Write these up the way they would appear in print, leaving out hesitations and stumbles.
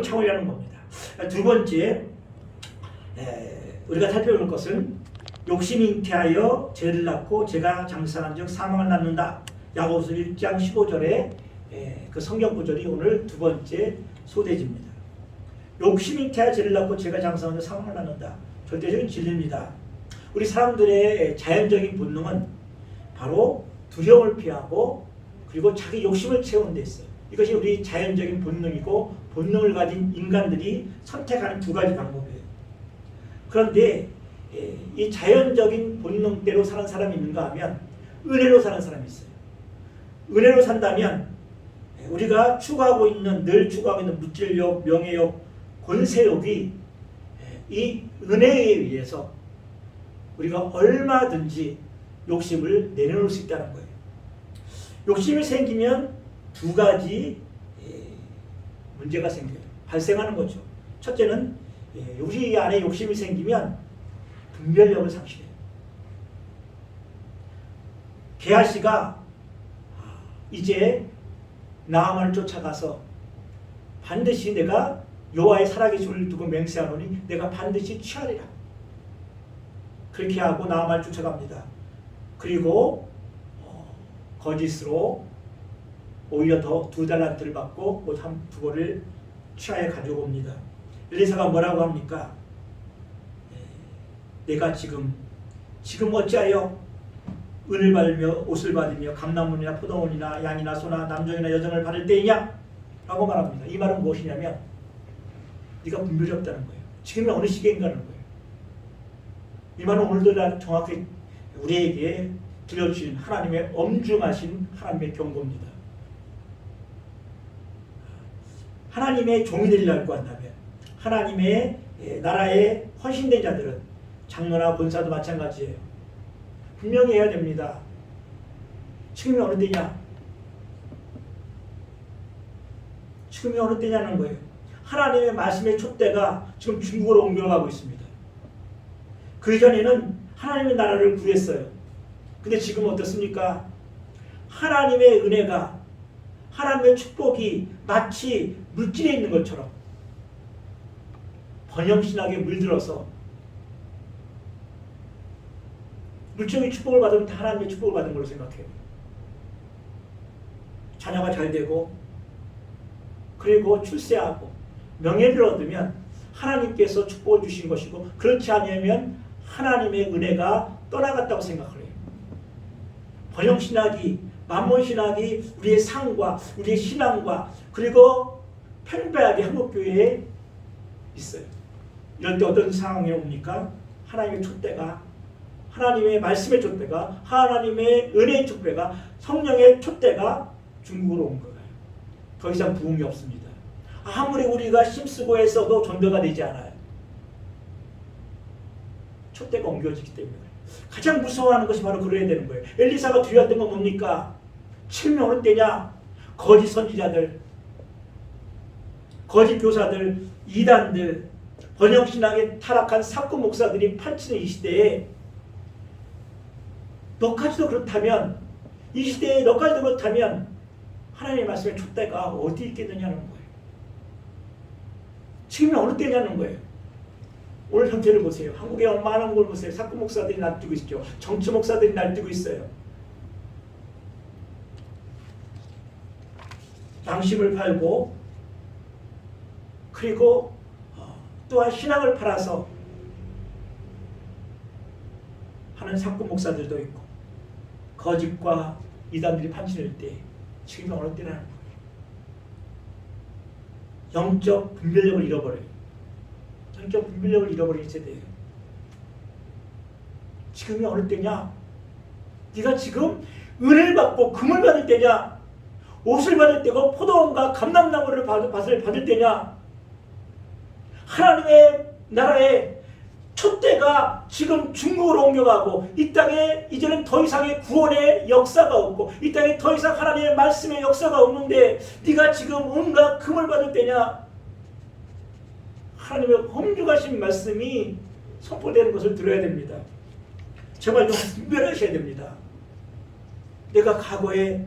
차원이라는 겁니다. 두 번째, 우리가 살펴볼 것은 욕심이 잉태하여 죄를 낳고 죄가 장사한 즉 사망을 낳는다. 야고보서 1장 15절에 그 성경 구절이 오늘 두 번째 소대지입니다. 욕심이 잉태하여 죄를 낳고 죄가 장사한 즉 사망을 낳는다. 절대적인 진리입니다. 우리 사람들의 자연적인 본능은 바로 두려움을 피하고 그리고 자기 욕심을 채우는 데 있어요. 이것이 우리 자연적인 본능이고 본능을 가진 인간들이 선택하는 두 가지 방법이에요. 그런데 이 자연적인 본능대로 사는 사람이 있는가 하면 은혜로 사는 사람이 있어요. 은혜로 산다면 우리가 늘 추구하고 있는 물질욕, 명예욕, 권세욕이 이 은혜에 의해서 우리가 얼마든지 욕심을 내려놓을 수 있다는 거예요. 욕심이 생기면 두 가지 문제가 발생하는 거죠. 첫째는 우리 안에 욕심이 생기면 분별력을 상실해요. 게하시가 이제 나아만을 쫓아가서 반드시 내가 여호와의 살아계신 주를 두고 맹세하노니 내가 반드시 취하리라. 그렇게 하고 나아만을 쫓아갑니다. 그리고 거짓으로 오히려 더 2달란트를 받고 옷 두 벌을 취하여 가지고 옵니다. 엘리사가 뭐라고 합니까? 내가 지금 어찌하여 은을 받으며 옷을 받으며 감람문이나 포도원이나 양이나 소나 남종이나 여종을 받을 때이냐? 라고 말합니다. 이 말은 무엇이냐면 네가 분별이 없다는 거예요. 지금이 어느 시기인가는 거예요. 이 말은 오늘도 정확히 우리에게 들려주신 하나님의 엄중하신 하나님의 경고입니다. 하나님의 종이 되리라고 한다면 하나님의 나라에 헌신된 자들은 장로나 권사도 마찬가지예요. 분명히 해야 됩니다. 지금이 어느 때냐? 지금이 어느 때냐는 거예요. 하나님의 말씀의 촛대가 지금 중국으로 옮겨가고 있습니다. 그 이전에는 하나님의 나라를 구했어요. 근데 지금 어떻습니까? 하나님의 은혜가 하나님의 축복이 마치 물질에 있는 것처럼 번영신학에 물들어서 물질의 축복을 받으면 다 하나님의 축복을 받은 걸로 생각해요. 자녀가 잘 되고 그리고 출세하고 명예를 얻으면 하나님께서 축복을 주신 것이고 그렇지 않으면 하나님의 은혜가 떠나갔다고 생각을 해요. 번영신학이 만몬신학이 우리의 상과 우리의 신앙과 그리고 편배하게 한국교회에 있어요. 이럴 때 어떤 상황이 옵니까? 하나님의 촛대가 하나님의 말씀의 촛대가 하나님의 은혜의 촛대가 성령의 촛대가 중국으로 온 거예요. 더 이상 부흥이 없습니다. 아무리 우리가 힘쓰고 했어도 전도가 되지 않아요. 촛대가 옮겨지기 때문에 가장 무서워하는 것이 바로 그래야 되는 거예요. 엘리사가 두려웠던 건 뭡니까? 지금이 어느 때냐? 거짓 선지자들, 거짓 교사들, 이단들, 번영신학에 타락한 사쿠 목사들이 판치는 이 시대에 너까지도 그렇다면 이 시대에 너까지도 그렇다면 하나님의 말씀의 촛대가 어디 있겠느냐는 거예요. 지금이 어느 때냐는 거예요. 오늘 현재를 보세요. 한국에 많은 걸 보세요. 사쿠 목사들이 날뛰고 있죠. 정치 목사들이 날뛰고 있어요. 양심을 팔고 그리고 또한 신앙을 팔아서 하는 사쿠 목사들도 있고 거짓과 이단들이 판치를 때 지금이 어느 때라는 거예요. 영적 분별력을 잃어버려요. 영적 분별력을 잃어버린 세대예요. 지금이 어느 때냐? 네가 지금 은혜를 받고 금을 받을 때냐? 옷을 받을 때고 포도원과 감람나무를 받을 때냐? 하나님의 나라의 촛대가 지금 중국으로 옮겨가고 이 땅에 이제는 더 이상의 구원의 역사가 없고 이 땅에 더 이상 하나님의 말씀의 역사가 없는데 네가 지금 온갖 금을 받을 때냐? 하나님의 엄중하신 말씀이 선포되는 것을 들어야 됩니다. 제발 좀 분별하셔야 됩니다. 내가 과거에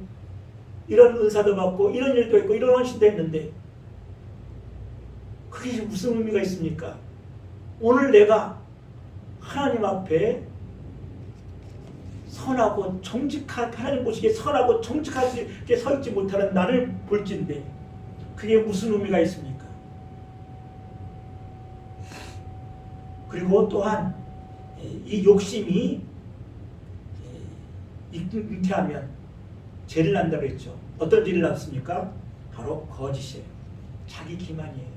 이런 은사도 받고 이런 일도 했고 이런 헌신도 했는데 그게 무슨 의미가 있습니까? 오늘 내가 하나님 앞에 선하고 정직하게 하나님 보시기에 선하고 정직하게 서 있지 못하는 나를 볼진데 그게 무슨 의미가 있습니까? 그리고 또한 이 욕심이 잉태하면 죄를 난다고 했죠. 어떤 죄를 낳습니까? 바로 거짓이에요. 자기 기만이에요.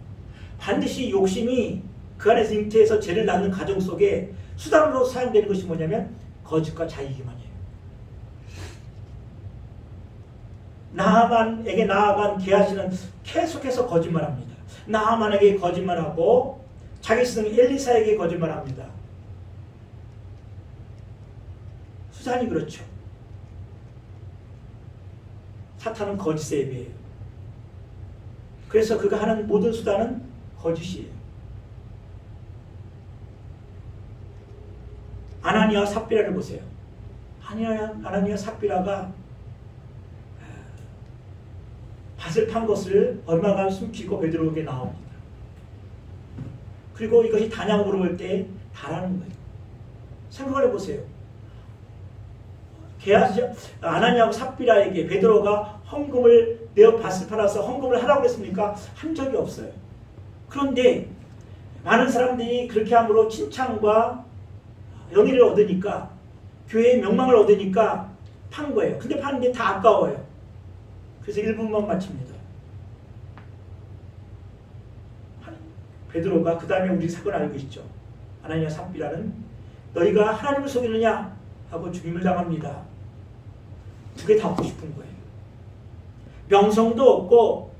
반드시 욕심이 그 안에서 잉태해서 죄를 낳는 가정 속에 수단으로 사용되는 것이 뭐냐면 거짓과 자기 기만이에요. 나하만에게 나아간 게하시는 계속해서 거짓말합니다. 나하만에게 거짓말하고 자기 스승 엘리사에게 거짓말합니다. 수단이 그렇죠. 사탄은 거짓의 예배예요. 그래서 그가 하는 모든 수단은 거짓이에요. 아나니아와 삽비라를 보세요. 아나니아 삽비라가 밭을 판 것을 얼마간 숨기고 베드로에게 나옵니다. 그리고 이것이 다냐고 물어볼 때 다라는 거예요. 생각을 해보세요. 아나니아하고 삽비라에게 베드로가 헌금을 내어 밭을 팔아서 헌금을 하라고 했습니까? 한 적이 없어요. 그런데 많은 사람들이 그렇게 함으로 칭찬과 영예를 얻으니까 교회의 명망을 얻으니까 판 거예요. 근데 파는데 다 아까워요. 그래서 1분만 마칩니다. 베드로가 그 다음에 우리 사건 알고 있죠. 아나니아 삽비라는 너희가 하나님을 속이느냐 하고 죽임을 당합니다. 두 개 다 얻고 싶은 거예요. 명성도 얻고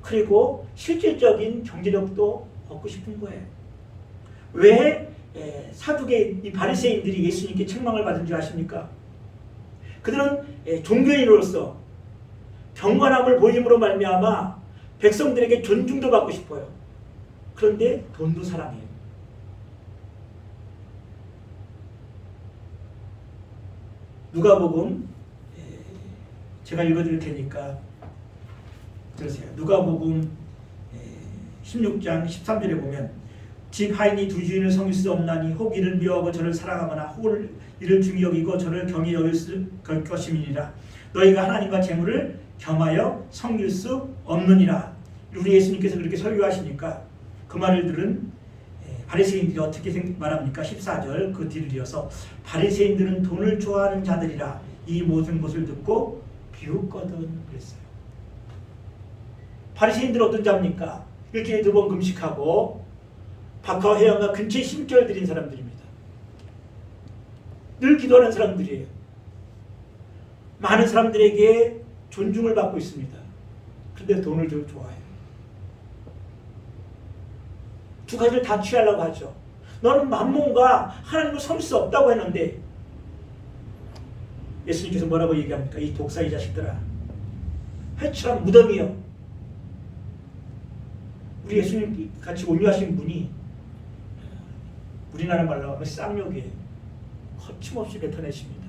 그리고 실질적인 경제력도 얻고 싶은 거예요. 왜 사두개 이 바리새인들이 예수님께 책망을 받은 줄 아십니까? 그들은 종교인으로서 경건함을 보임으로 말미암아 백성들에게 존중도 받고 싶어요. 그런데 돈도 사랑해요. 누가복음 제가 읽어드릴 테니까 들으세요. 누가복음 16장 13절에 보면 집 하인이 두 주인을 섬길 수 없나니 혹 이를 미워하고 저를 사랑하거나 혹 이를 중히 여기고 저를 경히 여길 것임이니라. 너희가 하나님과 재물을 겸하여 섬길 수 없느니라. 우리 예수님께서 그렇게 설교하시니까 그 말을 들은 바리새인들이 어떻게 말합니까? 14절 그 뒤를 이어서 바리새인들은 돈을 좋아하는 자들이라 이 모든 것을 듣고 비웃거든 그랬어요. 바리새인들은 어떤 자입니까? 일주일에 2번 금식하고 바카와 해안가 근처에 심결 드린 사람들입니다. 늘 기도하는 사람들이에요. 많은 사람들에게 존중을 받고 있습니다. 그런데 돈을 좀 좋아해요. 두 가지를 다 취하려고 하죠. 너는 만몬과 하나님을 섬길 수 없다고 했는데 예수님께서 뭐라고 얘기합니까? 이 독사의 자식들아, 회칠한 무덤이여. 우리 예수님 같이 온유하신 분이 우리나라 말로 하면 쌍욕이에요. 거침없이 뱉어내십니다.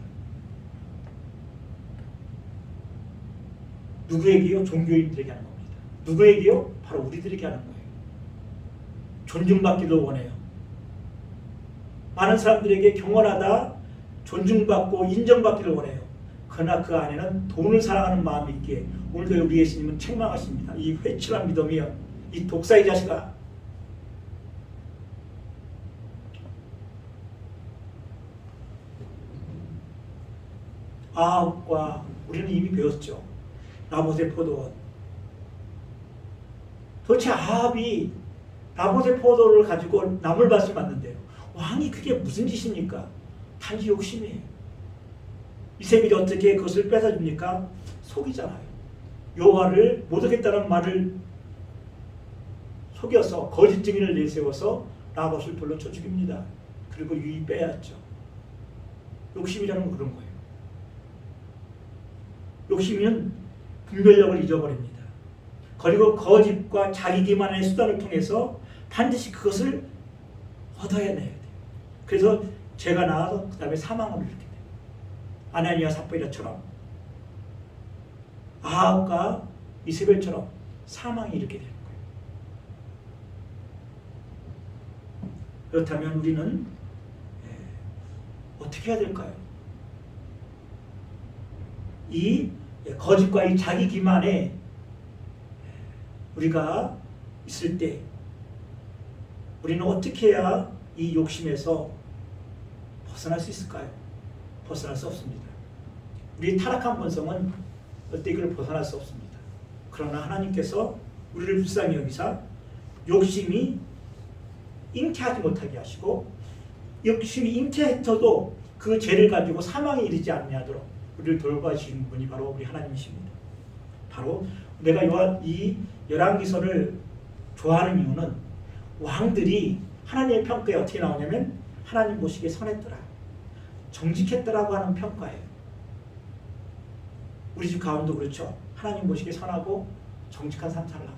누구에게요? 종교인들에게 하는 겁니다. 누구에게요? 바로 우리들에게 하는 거예요. 존중받기도 원해요. 많은 사람들에게 경건하다, 존중받고 인정받기를 원해요. 그러나 그 안에는 돈을 사랑하는 마음이 있기에 오늘도 우리 예수님은 책망하십니다. 이 회칠한 믿음이여, 이 독사의 자식아. 아합과 우리는 이미 배웠죠. 나봇의 포도원. 도대체 아합이 나봇의 포도를 가지고 나물밭을 만든대요. 왕이 그게 무슨 짓입니까? 단지 욕심이에요. 이세벨이 어떻게 그것을 뺏어줍니까? 속이잖아요. 여호와를 못 얻겠다는 말을 속여서 거짓 증인을 내세워서 나봇을 돌려쳐 죽입니다. 그리고 유이 빼앗죠. 욕심이라는 건 그런 거예요. 욕심은 분별력을 잊어버립니다. 그리고 거짓과 자기 기만의 수단을 통해서 반드시 그것을 얻어야 돼요. 그래서 죄가 나와서 그 다음에 사망을 이렇게 돼요. 아나니아 삽비라처럼 아합과 이세벨처럼 사망이 이렇게 되는 거예요. 그렇다면 우리는 어떻게 해야 될까요? 이 거짓과 이 자기 기만에 우리가 있을 때 우리는 어떻게 해야 이 욕심에서 벗어날 수 있을까요? 벗어날 수 없습니다. 우리의 타락한 본성은 어때 이걸 벗어날 수 없습니다. 그러나 하나님께서 우리를 불쌍히 여기사 욕심이 잉태하지 못하게 하시고 욕심이 잉태해서도 그 죄를 가지고 사망에 이르지 않냐도록 우리를 돌봐주시는 분이 바로 우리 하나님이십니다. 바로 내가 이 열왕기서를 좋아하는 이유는 왕들이 하나님의 평가에 어떻게 나오냐면 하나님 보시기에 선했더라, 정직했더라고 하는 평가예요. 우리 집 가운데도 그렇죠. 하나님 보시기에 선하고 정직한 삶 살라.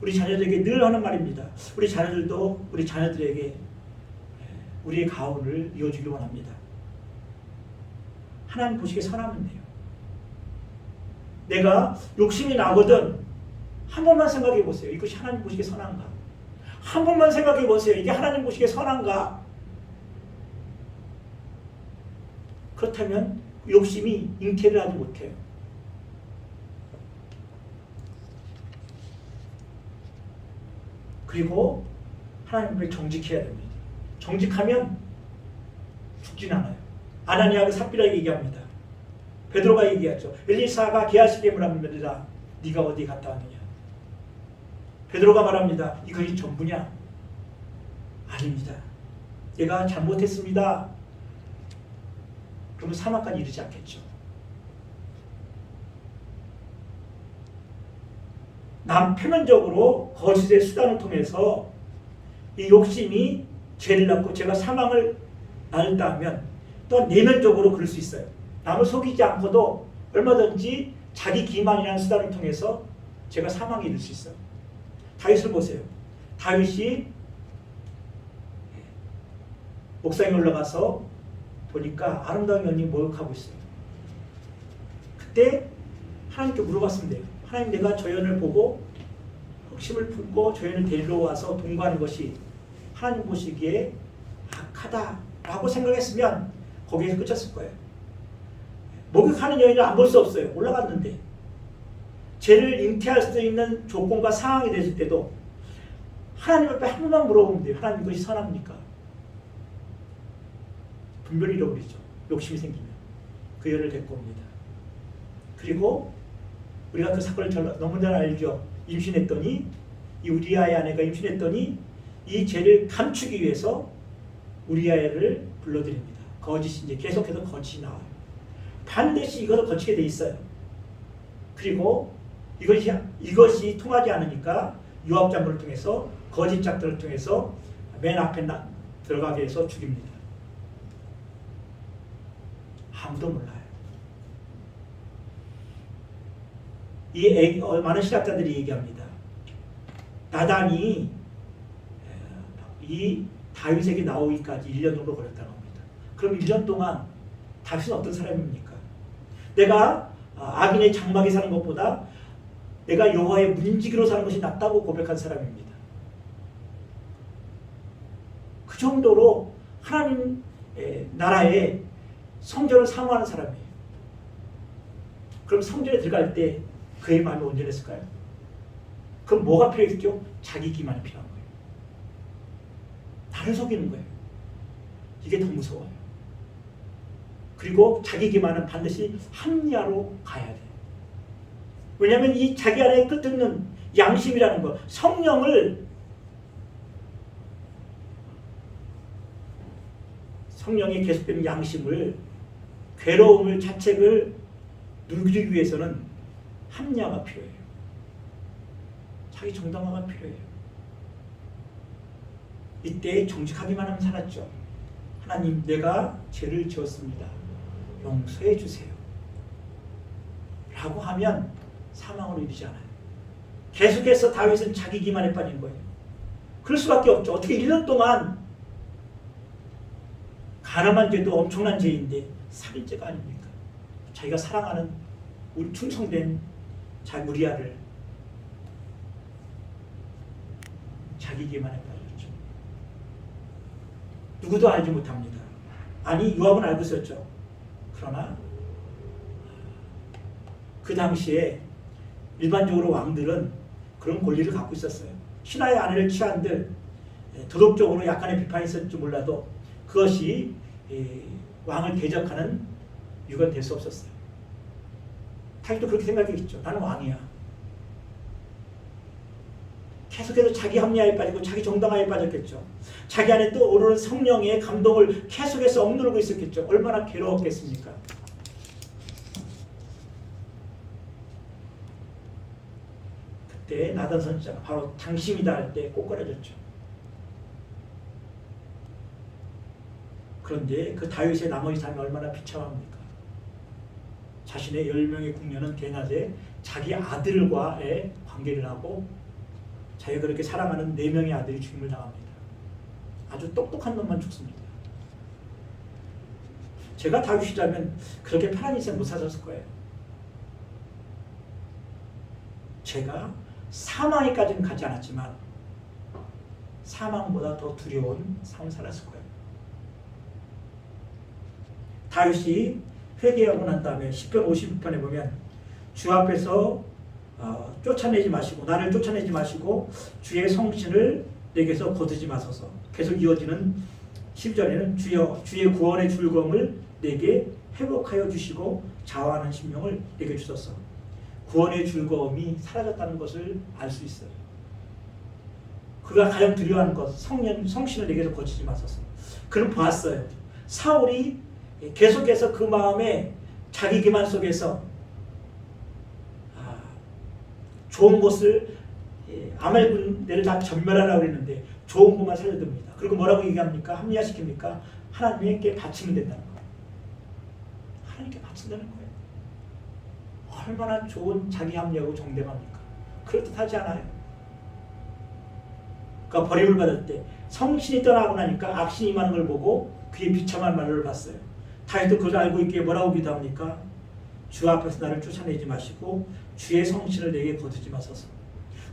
우리 자녀들에게 늘 하는 말입니다. 우리 자녀들도 우리 자녀들에게 우리의 가훈을 이어주길 원합니다. 하나님 보시기에 선하면 돼요. 내가 욕심이 나거든 한 번만 생각해 보세요. 이것이 하나님 보시기에 선한가? 한 번만 생각해 보세요. 이게 하나님 보시기에 선한가? 그렇다면 욕심이 잉태를 하지 못해요. 그리고 하나님을 정직해야 됩니다. 정직하면 죽진 않아요. 아나니아가 삽비라에게 얘기합니다. 베드로가 얘기하죠. 엘리사가 게하시게 물었느니라 네가 어디 갔다 왔느냐. 베드로가 말합니다. 이것이 전부냐? 아닙니다. 내가 잘못했습니다. 그러면 사망까지 이르지 않겠죠. 표면적으로 거짓의 수단을 통해서 이 욕심이 죄를 낳고 제가 사망을 낳는다 하면 또 내면적으로 그럴 수 있어요. 남을 속이지 않고도 얼마든지 자기 기만이라는 수단을 통해서 제가 사망에 이를 수 있어요. 다윗을 보세요. 다윗이 옥상에 올라가서 보니까 아름다운 여인이 목욕하고 있어요. 그때 하나님께 물어봤으면 돼요. 하나님, 내가 저 여인을 보고 혹심을 품고 저 여인을 데리러 와서 동거하는 것이 하나님 보시기에 악하다라고 생각했으면 거기에서 끝쳤을 거예요. 목욕하는 여인을 안 볼 수 없어요. 올라갔는데 죄를 잉태할 수 있는 조건과 상황이 됐을 때도 하나님 앞에 한 번만 물어보면 돼요. 하나님, 이것이 선합니까? 분별을 잃어버리죠. 욕심이 생기면 그 여인을 데리고 옵니다. 그리고 우리가 그 사건을 너무 잘 알죠. 임신했더니 이 우리아의 아내가 임신했더니 이 죄를 감추기 위해서 우리아를 불러드립니다. 거짓이 이제 계속해서 거짓이 나와요. 반드시 이것을 거치게 돼 있어요. 그리고 이것이 통하지 않으니까 유압 장군을 통해서 거짓 작들을 통해서 맨 앞에 들어가게 해서 죽입니다. 아무도 몰라요. 많은 신학자들이 얘기합니다. 나단이 이 다윗에게 나오기까지 1년 정도 걸렸다고 합니다. 그럼 1년 동안 다윗은 어떤 사람입니까? 내가 악인의 장막에 사는 것보다 내가 여호와의 문지기로 사는 것이 낫다고 고백한 사람입니다. 그 정도로 하나님 나라의 성전을 사모하는 사람이에요. 그럼 성전에 들어갈 때 그의 마음이 온전했을까요? 그럼 뭐가 필요했죠? 자기 기만이 필요한 거예요. 나를 속이는 거예요. 이게 더 무서워요. 그리고 자기 기만은 반드시 합리화로 가야 돼요. 왜냐하면 이 자기 안에 끄트는 양심이라는 거, 성령의 계속되는 양심을, 괴로움을, 자책을 누리기 위해서는 합리화가 필요해요. 자기 정당화가 필요해요. 이때 정직하기만 하면 살았죠. 하나님, 내가 죄를 지었습니다. 용서해 주세요. 라고 하면 사망으로 이르지 않아요. 계속해서 다윗은 자기 기만에 빠진 거예요. 그럴 수밖에 없죠. 어떻게 1년 동안 가늠한 죄도 엄청난 죄인데 살인죄가 아닙니까? 자기가 사랑하는 우리 충성된 우리아를 자기 기만에 빠졌죠. 누구도 알지 못합니다. 아니 요압은 알고 있었죠. 그러나 그 당시에 일반적으로 왕들은 그런 권리를 갖고 있었어요. 신하의 아내를 취한들 도덕적으로 약간의 비판이 있었지 몰라도 그것이 왕을 대적하는 이유가 될 수 없었어요. 자기도 그렇게 생각했겠죠. 나는 왕이야. 계속해서 자기 합리화에 빠지고 자기 정당화에 빠졌겠죠. 자기 안에 또 오르는 성령의 감동을 계속해서 억누르고 있었겠죠. 얼마나 괴로웠겠습니까? 그때 나단 선지자가 바로 당신이다 할 때 꼬꾸라졌죠. 그런데 그 다윗의 나머지 삶이 얼마나 비참합니까? 자신의 10명의 궁녀는 대낮에 자기 아들과의 관계를 하고 자기가 그렇게 사랑하는 4명의 아들이 죽임을 당합니다. 아주 똑똑한 놈만 죽습니다. 제가 다윗이라면 그렇게 편한 인생 못 사셨을 거예요. 제가 사망에까지는 가지 않았지만 사망보다 더 두려운 삶을 살았을 거예요. 다윗이 회개하고 난 다음에 10편 56편에 보면 주 앞에서 쫓아내지 마시고 나를 쫓아내지 마시고 주의 성신을 내게서 거두지 마소서. 계속 이어지는 10절에는 주여 주의 구원의 즐거움을 내게 회복하여 주시고 자화하는 심령을 내게 주소서. 구원의 즐거움이 사라졌다는 것을 알 수 있어요. 그가 가장 두려워하는 것 성신을 내게서 거두지 마소서. 그는 보았어요. 사울이 계속해서 그 마음에 자기 기만 속에서 좋은 것을 아말군대를 다 전멸하라고 했는데 좋은 것만 살려둡니다. 그리고 뭐라고 얘기합니까? 합리화시킵니까? 하나님께 바치면 된다는 거예요. 하나님께 바친다는 거예요. 얼마나 좋은 자기 합리하고 정대합니까? 그럴듯하지 않아요? 그러니까 버림을 받을 때 성신이 떠나고 나니까 악신이 임하는 걸 보고 그의 비참한 말을 봤어요. 다윗도 그걸 알고 있기에 뭐라고 기도합니까? 주 앞에서 나를 쫓아내지 마시고 주의 성신을 내게 거두지 마소서.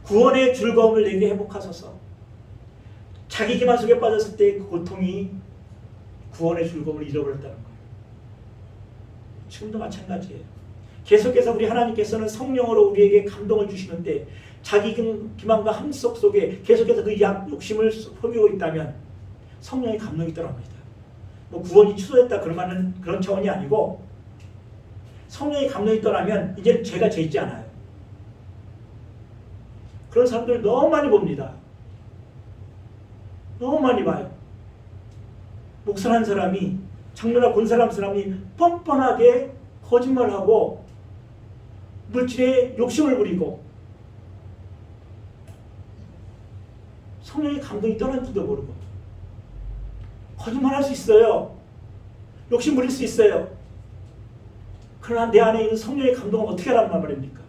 구원의 즐거움을 내게 회복하소서. 자기 기만 속에 빠졌을 때의 그 고통이 구원의 즐거움을 잃어버렸다는 거예요. 지금도 마찬가지예요. 계속해서 우리 하나님께서는 성령으로 우리에게 감동을 주시는데 자기 기만과 함석 속에 계속해서 그 욕심을 소비하고 있다면 성령의 감동이 떠납니다. 뭐 구원이 취소됐다 그런 차원이 아니고 성령의 감동이 떠나면 이제 죄가 죄 있지 않아요. 그런 사람들 너무 많이 봅니다. 너무 많이 봐요. 목사한 사람이 장로나 권사람 사람이 뻔뻔하게 거짓말하고 물질에 욕심을 부리고 성령의 감동이 떠난지도 모르고 거짓말할 수 있어요. 욕심 부릴 수 있어요. 그러나 내 안에 있는 성령의 감동을 어떻게 하란 말입니까?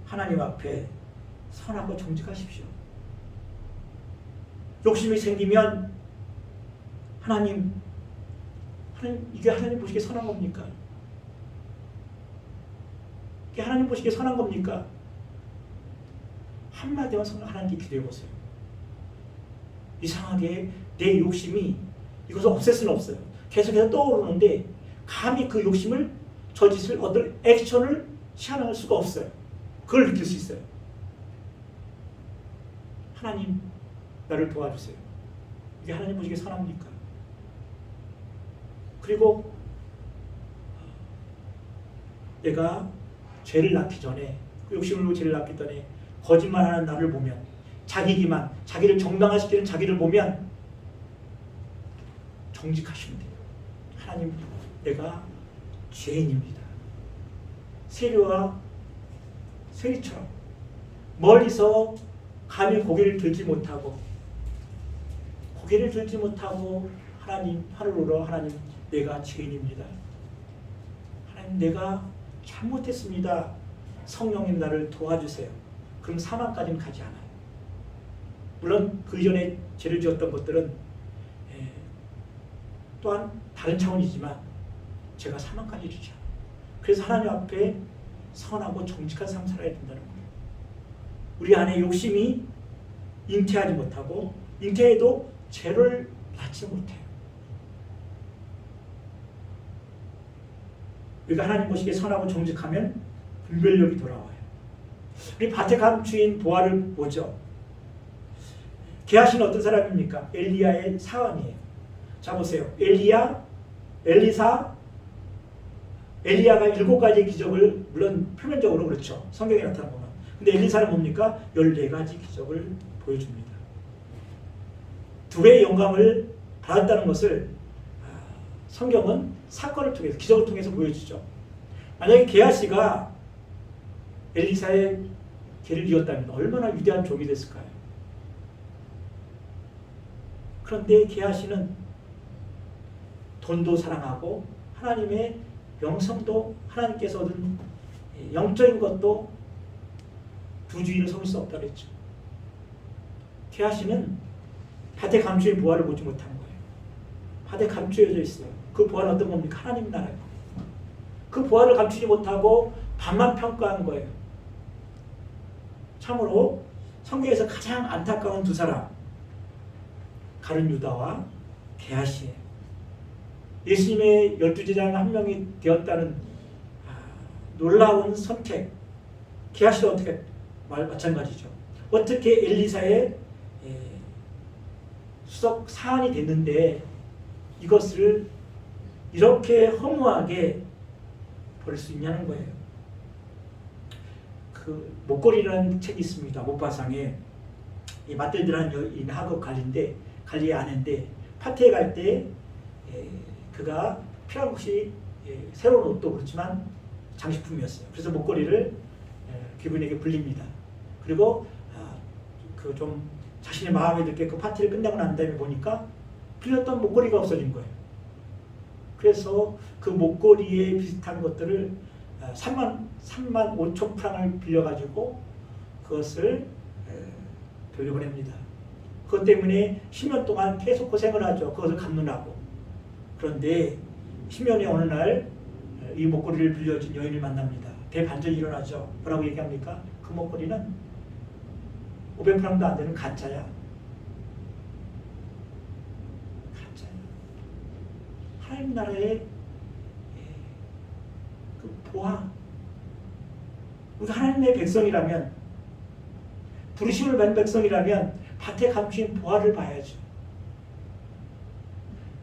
하나님 앞에 선하고 정직하십시오. 욕심이 생기면 하나님 이게 하나님 보시기에 선한 겁니까? 이게 하나님 보시기에 선한 겁니까? 한마디만 하나님께 기도해 보세요. 이상하게 내 욕심이 이것을 없앨 수는 없어요. 계속해서 떠오르는데 감히 그 욕심을 저짓을 어떤 액션을 시한할 수가 없어요. 그걸 느낄 수 있어요. 하나님 나를 도와주세요. 이게 하나님 보시기에 선합니까? 그리고 내가 죄를 낳기 전에 욕심을 놓고 죄를 낳기 전에 거짓말하는 나를 보면 자기 기만, 자기를 정당화시키는 자기를 보면 정직하시면 돼요. 하나님 내가 죄인입니다. 세리와 세리처럼 멀리서 감히 고개를 들지 못하고 하나님 하늘 울어 하나님 내가 죄인입니다. 하나님 내가 잘못했습니다. 성령님 나를 도와주세요. 그럼 사망까지는 가지 않아요. 물론 그 이전에 죄를 지었던 것들은 또한 다른 차원이지만 제가 사망까지 이르지 않아요. 그래서 하나님 앞에 선하고 정직한 삶을 살아야 된다는 거예요. 우리 안에 욕심이 잉태하지 못하고 잉태해도 죄를 낳지 못해요. 우리가 하나님 보시기에 선하고 정직하면 분별력이 돌아와요. 우리 밭에 감추인 보화를 보죠. 게하시는 어떤 사람입니까? 엘리야의 사원이에요. 자 보세요. 엘리사, 엘리야가 7가지 기적을 물론 표면적으로 그렇죠. 성경에 나타나 보면. 근데 엘리사는 뭡니까? 14가지 기적을 보여줍니다. 2배의 영감을 받았다는 것을 성경은 사건을 통해서 기적을 통해서 보여주죠. 만약에 게하시가 엘리사의 길을 이었다면 얼마나 위대한 종이 됐을까요? 그런데 게하시는 돈도 사랑하고 하나님의 명성도 하나님께서 얻은 영적인 것도 두 주인을 섬길 수 없다고 했죠. 게하시는 밭에 감추인 보화를 보지 못한 거예요. 밭에 감추어져 있어요. 그 보화는 어떤 겁니까? 하나님 나라예요. 그 보화를 감추지 못하고 밭만 평가한 거예요. 참으로 성경에서 가장 안타까운 두 사람, 가룟 유다와 게하시예요. 예수님의 12제자 한 명이 되었다는 놀라운 선택. 게하시도 어떻게 마찬가지죠. 어떻게 엘리사의 수석 사안이 됐는데 이것을 이렇게 허무하게 버릴 수 있냐는 거예요. 그 목걸이라는 책이 있습니다. 목바상에 이 맏들들한 여인하고 갈리의 아내인데 파티에 갈 때 그가 필요한 것이 새로운 옷도 그렇지만 장식품이었어요. 그래서 목걸이를 그분에게 불립니다. 그리고 그 좀 자신의 마음에 들게 그 파티를 끝내고 난 다음에 보니까 빌렸던 목걸이가 없어진 거예요. 그래서 그 목걸이에 비슷한 것들을 3만 5천 프랑을 빌려가지고 그것을 돌려보냅니다. 그것 때문에 10년 동안 계속 고생을 하죠. 그것을 갚느라고. 그런데 10년의 어느 날 이 목걸이를 빌려준 여인을 만납니다. 대반전이 일어나죠. 뭐라고 얘기합니까? 그 목걸이는 500프랑도 안 되는 가짜야. 가짜야. 하나님 나라의 그 보화. 우리가 하나님의 백성이라면, 부르심을 받은 백성이라면 밭에 감추인 보화를 봐야죠.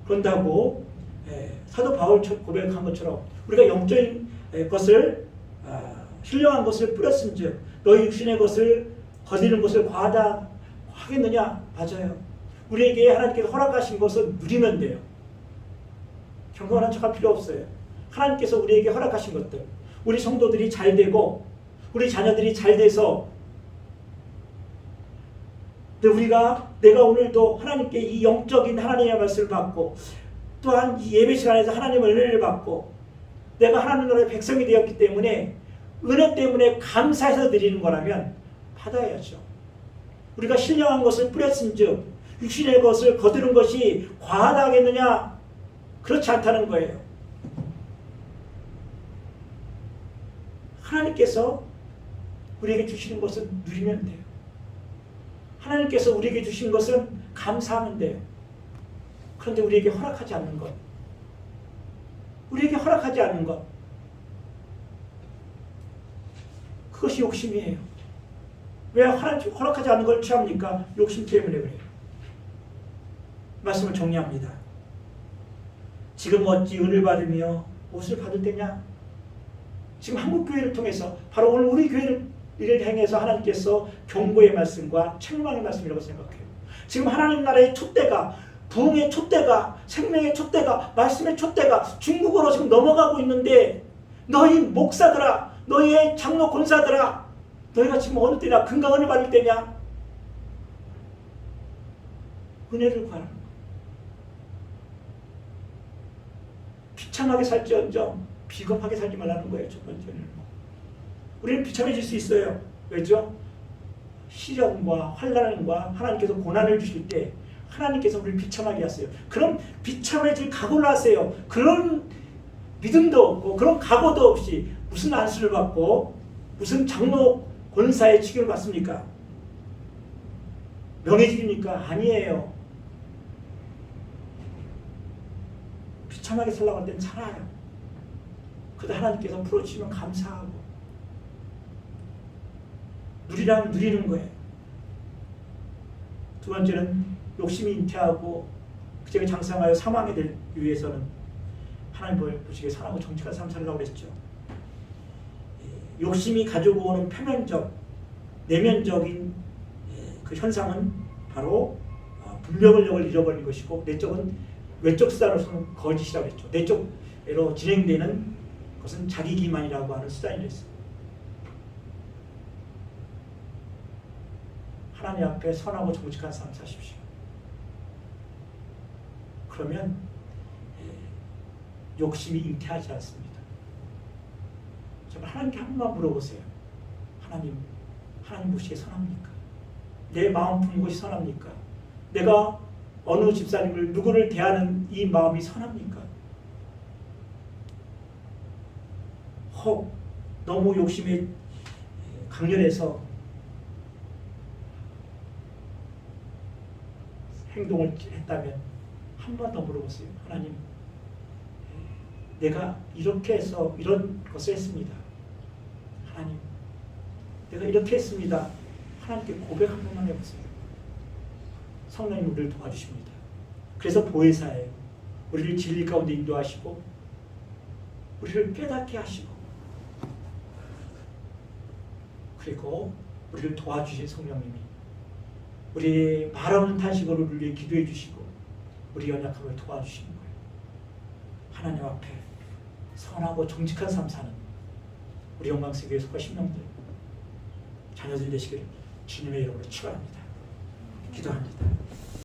그런다고 사도 바울 고백한 것처럼 우리가 영적인 것을 신령한 것을 뿌렸은즉 너희 육신의 것을 거두는 것을 과하다 하겠느냐? 맞아요. 우리에게 하나님께서 허락하신 것을 누리면 돼요. 경건한 척할 필요 없어요. 하나님께서 우리에게 허락하신 것들, 우리 성도들이 잘 되고 우리 자녀들이 잘 돼서, 근데 내가 오늘도 하나님께 이 영적인 하나님의 말씀을 받고 또한 이 예배 시간에서 하나님의 은혜를 받고 내가 하나님 나라의 백성이 되었기 때문에 은혜 때문에 감사해서 드리는 거라면 받아야죠. 우리가 신령한 것을 뿌렸은즉 육신의 것을 거두는 것이 과하다 하겠느냐? 그렇지 않다는 거예요. 하나님께서 우리에게 주시는 것은 누리면 돼요. 하나님께서 우리에게 주신 것은 감사하면 돼요. 그런데 우리에게 허락하지 않는 것, 그것이 욕심이에요. 왜 하나님 허락하지 않는 걸 취합니까? 욕심 때문에 그래요. 말씀을 정리합니다. 지금 어찌 은을 받으며 옷을 받을 때냐? 지금 한국교회를 통해서 바로 오늘 우리 교회를 행해서 하나님께서 경고의 말씀과 책망의 말씀이라고 생각해요. 지금 하나님 나라의 촛대가, 부흥의 촛대가, 생명의 촛대가, 말씀의 촛대가 중국어로 지금 넘어가고 있는데 너희 목사들아, 너희의 장로 권사들아, 너희가 지금 어느 때냐? 금강 은혜 받을 때냐? 은혜를 구하는 거야. 비참하게 살지언정 비겁하게 살지 말라는 거예요. 첫 번째는. 우리는 비참해질 수 있어요. 왜죠? 시련과 환난과 하나님께서 고난을 주실 때 하나님께서 우리를 비참하게 하세요. 그럼 비참해질 각오를 하세요. 그런 믿음도 없고 그런 각오도 없이 무슨 안수를 받고 무슨 장로 권사의 치기를 받습니까? 명예직입니까? 아니에요. 비참하게 살라고 할 땐 살아요. 그래도 하나님께서 풀어주시면 감사하고 누리라면 누리는 거예요. 두 번째는 욕심이 잉태하고 그제가 장성하여 사망에 되기 위해서는 하나님 보시기에 선하고 정직한 삶 살라고 그랬죠. 욕심이 가지고 오는 표면적, 내면적인 그 현상은 바로 분별력을 잃어버린 것이고, 내적은 외적 수단으로서는 거짓이라고 했죠. 내적으로 진행되는 것은 자기 기만이라고 하는 수단이랬어요. 하나님 앞에 선하고 정직한 삶 사십시오. 그러면 욕심이 잉태하지 않습니다. 정말 하나님께 한 번만 물어보세요. 하나님 무엇이 선합니까? 내 마음 푸는 것이 선합니까? 내가 어느 집사님을 누구를 대하는 이 마음이 선합니까? 혹 너무 욕심에 강렬해서 행동을 했다면 한 번 더 물어보세요. 하나님, 내가 이렇게 해서 이런 것을 했습니다. 하나님, 내가 이렇게 했습니다. 하나님께 고백 한 번만 해보세요. 성령님 우리를 도와주십니다. 그래서 보혜사예요. 우리를 진리 가운데 인도하시고 우리를 깨닫게 하시고 그리고 우리를 도와주신 성령님이 우리 말없는 탄식으로 우리를 위해 기도해 주시고 우리 연약함을 도와주시는 거예요. 하나님 앞에 선하고 정직한 삶 사는 우리 영광스교회 속한 심령들 자녀들 되시기를 주님의 이름으로 축원합니다. 기도합니다.